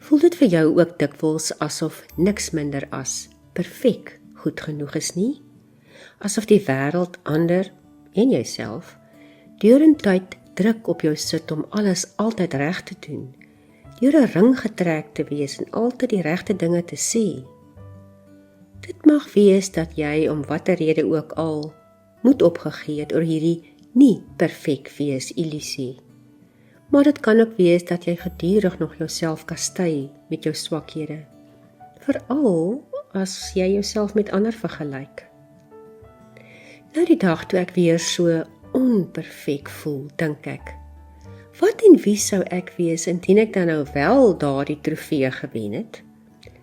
Voel dit vir jou ook dikwels asof niks minder as perfek goed genoeg is nie? Asof die wêreld, ander en jouself deurentyd druk op jou sit om alles altyd reg te doen, deur 'n ring getrek te wees en altyd die regte dinge te sê. Dit mag wees dat jy om watter rede ook al moed opgegee het oor hierdie nie perfek wees illusie. Maar dit kan ook wees dat jy gedurig nog jouself kastei met jou swakhede, veral as jy jouself met ander vergelyk. Nou die dag toe ek weer so onperfek voel, dink ek, wat en wie sou ek wees indien ek dan nou wel daardie trofee gewen het?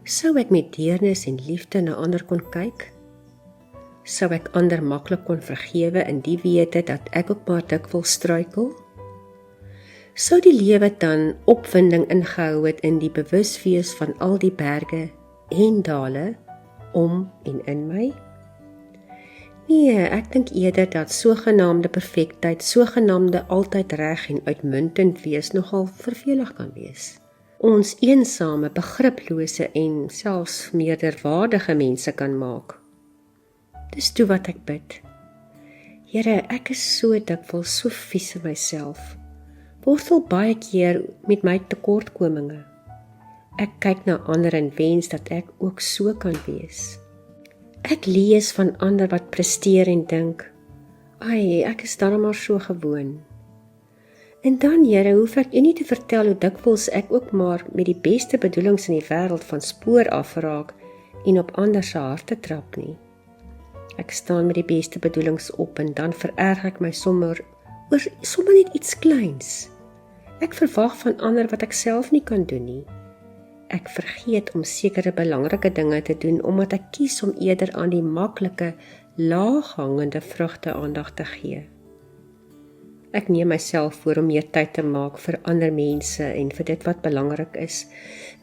Sou ek met deernis en liefde na ander kon kyk? Sou ek ander maklik kon vergewe in die wete dat ek ook maar dikwels struikel? Sou die lewe dan opwinding ingehou het in die bewuswees van al die berge en dale om en in my? Nee, ek dink eerder dat sogenaamde perfektheid, sogenaamde altyd reg en uitmuntend wees nogal vervelig kan wees. Ons eensame, begriplose en selfs meerderwaardige mense kan maak. Dis toe wat ek bid. Here, ek is so dikwels so vies in myself. Worstel baie keer met my tekortkominge. Ek kyk na ander en wens dat ek ook so kan wees. Ek lees van ander wat presteer en dink, ai, ek is dan maar so gewoon. En dan, Here, hoef ek nie te vertel hoe dikwels ek ook maar met die beste bedoelings in die wêreld van spoor afraak en op ander se harte trap nie. Ek staan met die beste bedoelings op en dan vererg ek my sommer net iets kleins. Ek verwag van ander wat ek self nie kan doen nie. Ek vergeet om sekere belangrike dinge te doen omdat ek kies om eerder aan die maklike, laaghangende vrugte aandag te gee. Ek neem myself voor om meer tyd te maak vir ander mense en vir dit wat belangrik is,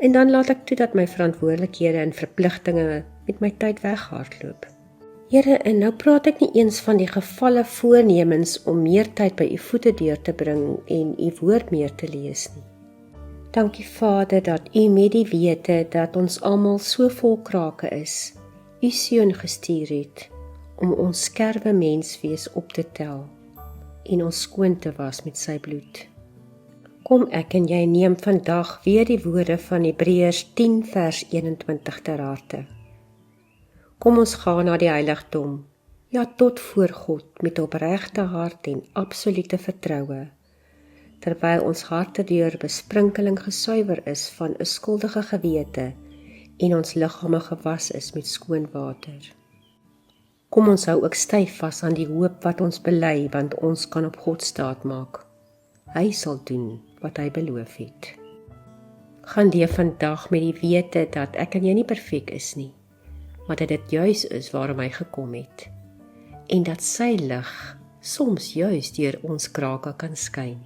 en dan laat ek toe dat my verantwoordelikhede en verpligtinge met my tyd weghardloop. Here, en nou praat ek nie eens van die gevalle voornemens om meer tyd by u voete deur te bring en u woord meer te lees nie. Dankie Vader dat u met die wete dat ons almal so vol krake is, u seun gestuur het om ons skerwe menswees op te tel en ons skoon te was met sy bloed. Kom ek en jy neem vandag weer die woorde van Hebreërs 10 vers 21 ter harte. Kom ons gaan na die heiligdom, ja tot voor God met opregte hart en absolute vertroue, terwyl ons harte deur besprinkeling gesuiwer is van 'n skuldige gewete en ons liggame gewas is met skoon water. Kom ons hou ook styf vas aan die hoop wat ons bely, want ons kan op God staat maak. Hy sal doen wat hy beloof het. Gaan leef vandag met die wete dat ek en jy nie perfek is nie, maar dat dit juis is waarom hy gekom het, en dat sy lig soms juis deur ons krake kan skyn.